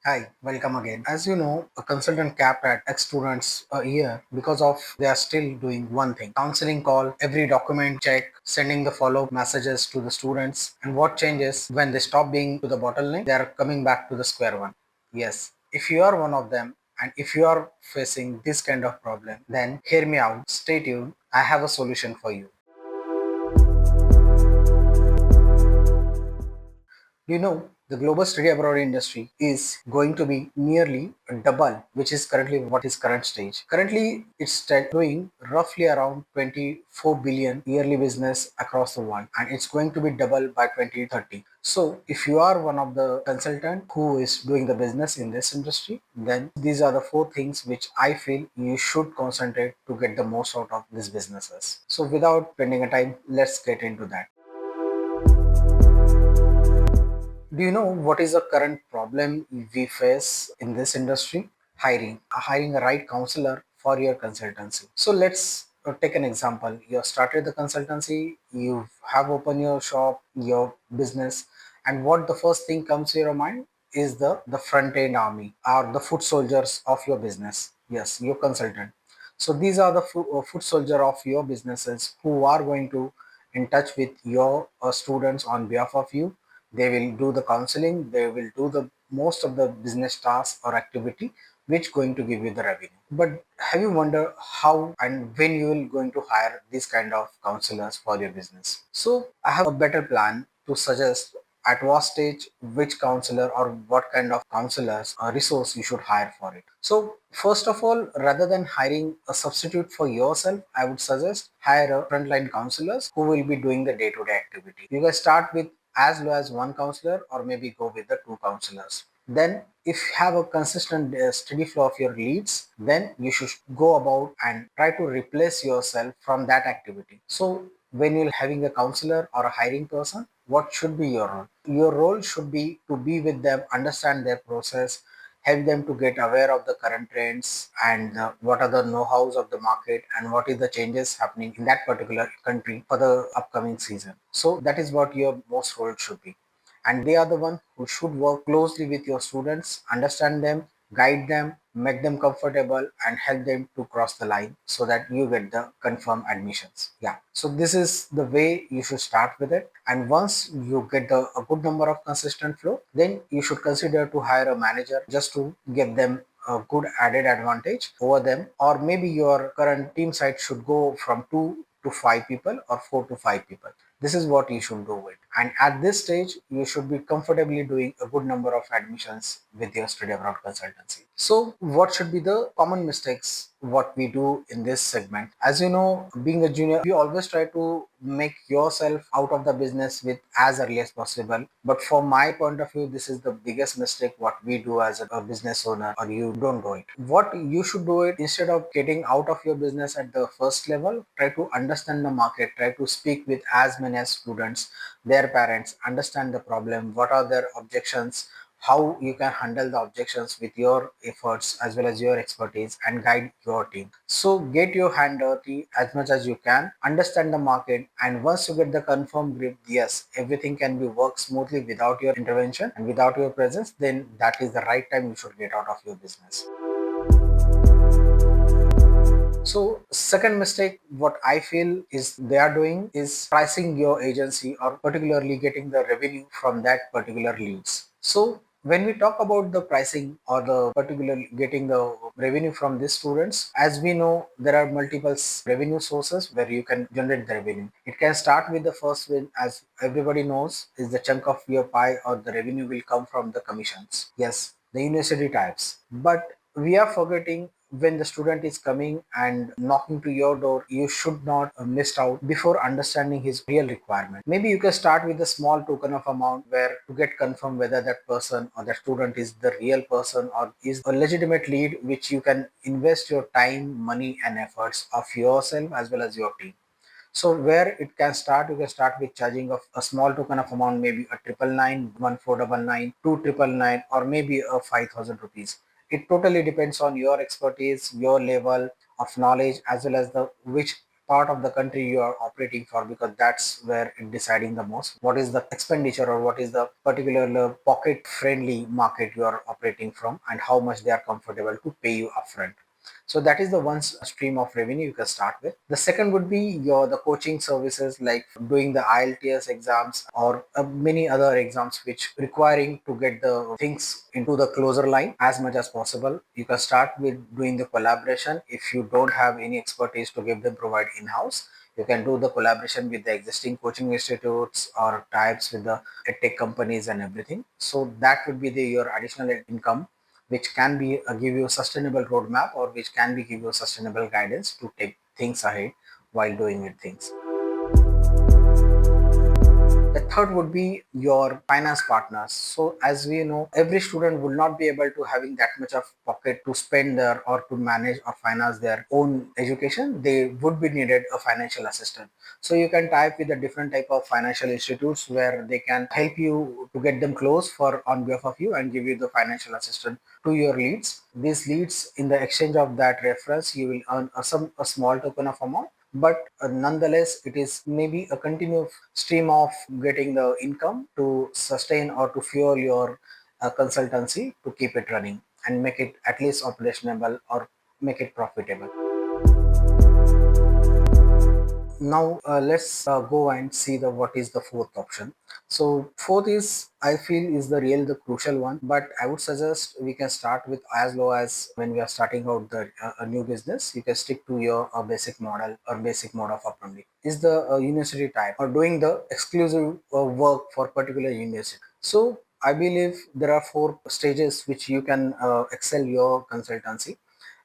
Hi, welcome again. As you know, a consultant capped at X students a year because of they are still doing one thing. Counseling call, every document check, sending the follow-up messages to the students. And what changes when they stop being to the bottleneck, they are coming back to the square one. Yes, if you are one of them and if you are facing this kind of problem, then hear me out, stay tuned. I have a solution for you. You know, the global study abroad industry is going to be nearly double, which is currently what is current stage. Currently, it's doing roughly around 24 billion yearly business across the world, and it's going to be double by 2030. So, if you are one of the consultant who is doing the business in this industry, then these are the four things which I feel you should concentrate to get the most out of these businesses. So, without spending a time, let's get into that. Do you know what is the current problem we face in this industry? Hiring a right counselor for your consultancy. So let's take an example. You have started the consultancy, you have opened your shop, your business, and what the first thing comes to your mind is the front end army or the foot soldiers of your business. Yes, your consultant. So these are the foot soldier of your businesses who are going to in touch with your students on behalf of you. They will do the counseling, they will do the most of the business tasks or activity which going to give you the revenue. But have you wondered how and when you will going to hire this kind of counselors for your business? So I have a better plan to suggest at what stage which counselor or what kind of counselors or resource you should hire for it. So first of all, rather than hiring a substitute for yourself, I would suggest hire a frontline counselors who will be doing the day-to-day activity. You guys start with as low as one counselor or maybe go with the two counselors. Then if you have a consistent steady flow of your leads, then you should go about and try to replace yourself from that activity. So when you're having a counselor or a hiring person, what should be your role? Your role should be to be with them, understand their process, help them to get aware of the current trends and what are the know-hows of the market and what is the changes happening in that particular country for the upcoming season. So that is what your most role should be. And they are the one who should work closely with your students, understand them, guide them, make them comfortable and help them to cross the line so that you get the confirmed admissions. Yeah, so this is the way you should start with it. And once you get a good number of consistent flow, then you should consider to hire a manager just to give them a good added advantage over them, or maybe your current team size should go from 2 to 5 people or 4 to 5 people. This is what you should do it. And at this stage, you should be comfortably doing a good number of admissions with your study abroad consultancy. So what should be the common mistakes what we do in this segment? As you know, being a junior, you always try to make yourself out of the business with as early as possible. But from my point of view, this is the biggest mistake what we do as a business owner, or you don't do it. What you should do it, instead of getting out of your business at the first level, try to understand the market, try to speak with as many as students, their parents, understand the problem, what are their objections, how you can handle the objections with your efforts as well as your expertise and guide your team. So get your hand dirty as much as you can, understand the market, and once you get the confirmed grip, yes, everything can be worked smoothly without your intervention and without your presence, then that is the right time you should get out of your business. So second mistake what I feel is they are doing is pricing your agency or particularly getting the revenue from that particular leads. So when we talk about the pricing or the particular getting the revenue from these students, as we know, there are multiple revenue sources where you can generate the revenue. It can start with the first win, as everybody knows, is the chunk of your pie or the revenue will come from the commissions. Yes, the university types. But we are forgetting when the student is coming and knocking to your door, you should not miss out before understanding his real requirement. Maybe you can start with a small token of amount where to get confirmed whether that person or that student is the real person or is a legitimate lead which you can invest your time, money and efforts of yourself as well as your team. So where it can start, you can start with charging of a small token of amount, maybe a 999, 1499, 2999, or maybe a 5,000 rupees. It totally depends on your expertise, your level of knowledge, as well as the which part of the country you are operating for, because that's where it deciding the most what is the expenditure or what is the particular pocket friendly market you are operating from, and how much they are comfortable to pay you upfront. So that is the one stream of revenue you can start with. The second would be your the coaching services, like doing the IELTS exams or many other exams which requiring to get the things into the closer line as much as possible. You can start with doing the collaboration. If you don't have any expertise to give them provide in-house, you can do the collaboration with the existing coaching institutes or types with the tech companies and everything. So that would be your additional income, which can be give you a sustainable roadmap, or which can be give you a sustainable guidance to take things ahead while doing it things. The third would be your finance partners. So as we know, every student will not be able to having that much of pocket to spend their or to manage or finance their own education. They would be needed a financial assistant. So you can type with a different type of financial institutes where they can help you to get them close for on behalf of you and give you the financial assistant to your leads. These leads, in the exchange of that reference, you will earn a small token of amount, but nonetheless it is maybe a continuous stream of getting the income to sustain or to fuel your consultancy to keep it running and make it at least operational or make it profitable. Now let's go and see the what is the fourth option. So fourth is, I feel, is the real the crucial one, but I would suggest we can start with as low as when we are starting out the a new business. You can stick to your basic model or basic mode of operandi. Is the university type or doing the exclusive work for particular university. So I believe there are four stages which you can excel your consultancy.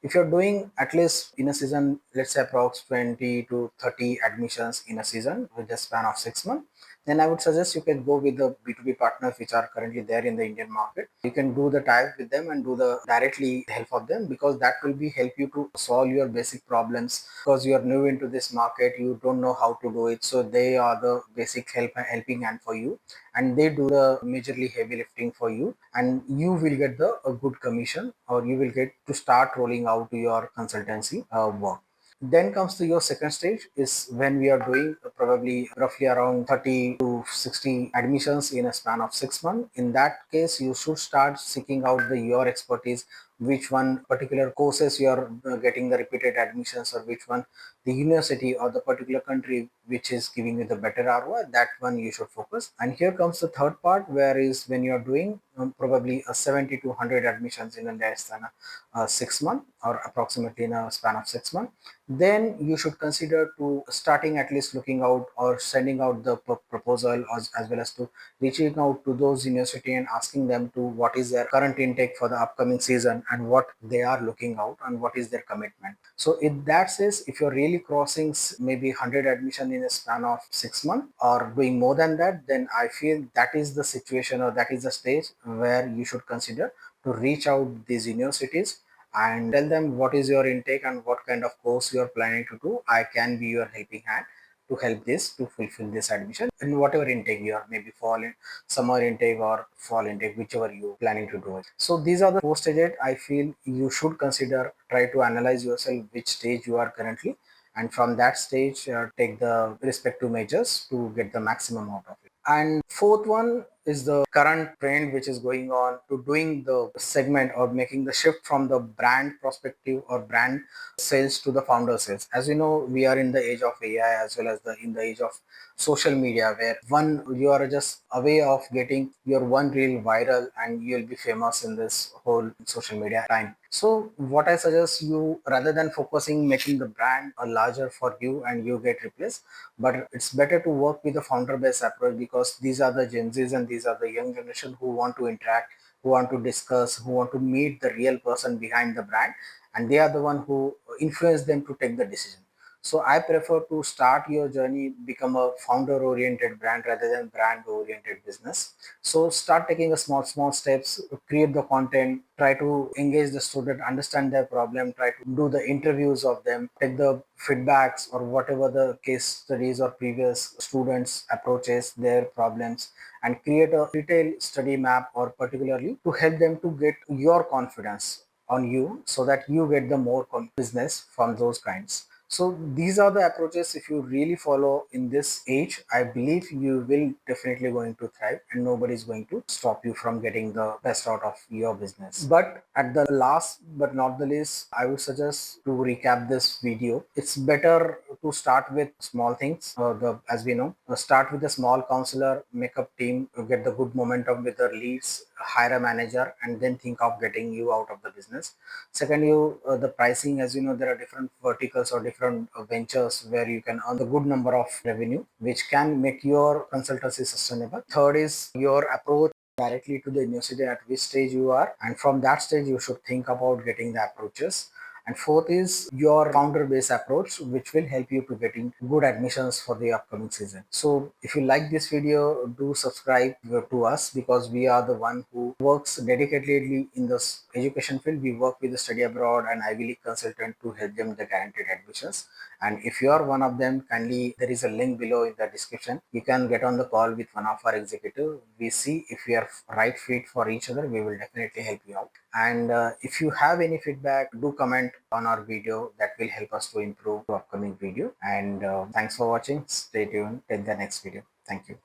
If you're doing at least in a season, let's say approx 20 to 30 admissions in a season with a span of 6 months, then I would suggest you can go with the B2B partners which are currently there in the Indian market. You can do the tie with them and do the directly help of them, because that will be help you to solve your basic problems, because you are new into this market, you don't know how to do it. So they are the basic helping hand for you, and they do the majorly heavy lifting for you, and you will get the a good commission, or you will get to start rolling out your consultancy work. Then comes to your second stage, is when we are doing probably roughly around 30 to 60 admissions in a span of 6 months. In that case, you should start seeking out the your expertise, which one particular courses you are getting the repeated admissions, or which one the university or the particular country which is giving you the better ROI, that one you should focus. And here comes the third part, where is when you are doing probably a 70 to 100 admissions in a less than a 6 month, or approximately in a span of 6 months, then you should consider to starting at least looking out or sending out the proposal, as well as to reaching out to those university and asking them to what is their current intake for the upcoming season and what they are looking out and what is their commitment. So in that says, if you're really crossing maybe 100 admission in a span of 6 months or doing more than that, then I feel that is the situation, or that is the stage where you should consider to reach out these universities and tell them what is your intake and what kind of course you are planning to do. I can be your helping hand to help this to fulfill this admission in whatever intake you are, maybe fall in summer intake or fall intake, whichever you planning to do it. So these are the four stages I feel you should consider. Try to analyze yourself which stage you are currently, and from that stage take the respective measures to get the maximum out of it. And fourth one is the current trend which is going on to doing the segment or making the shift from the brand perspective or brand sales to the founder sales. As you know, we are in the age of AI, as well as the in the age of social media, where one you are just away of getting your one reel viral and you'll be famous in this whole social media time. So what I suggest you, rather than focusing making the brand a larger for you and you get replaced, but it's better to work with a founder based approach, because these are the Gen Zs and these are the young generation who want to interact, who want to discuss, who want to meet the real person behind the brand, and they are the one who influence them to take the decision. So I prefer to start your journey, become a founder oriented brand rather than brand oriented business. So start taking a small steps, create the content, try to engage the student, understand their problem, try to do the interviews of them, take the feedbacks or whatever the case studies or previous students approaches their problems, and create a detailed study map, or particularly to help them to get your confidence on you, so that you get the more business from those kinds. So these are the approaches. If you really follow in this age, I believe you will definitely going to thrive and nobody is going to stop you from getting the best out of your business. But at the last but not the least, I would suggest to recap this video. It's better to start with small things. As we know, start with a small counselor, make up team, get the good momentum with the leads, hire a manager, and then think of getting you out of the business. Second, the pricing, as you know, there are different verticals or different ventures where you can earn a good number of revenue, which can make your consultancy sustainable. Third is your approach directly to the university at which stage you are, and from that stage you should think about getting the approaches. And fourth is your founder based approach, which will help you to getting good admissions for the upcoming season. So if you like this video, do subscribe to us, because we are the one who works dedicatedly in this education field. We work with the study abroad and Ivy League consultant to help them the guaranteed admissions. And if you are one of them, kindly, there is a link below in the description. You can get on the call with one of our executive. We see if we are right fit for each other. We will definitely help you out. And if you have any feedback, do comment on our video. That will help us to improve the upcoming video. And thanks for watching. Stay tuned till the next video. Thank you.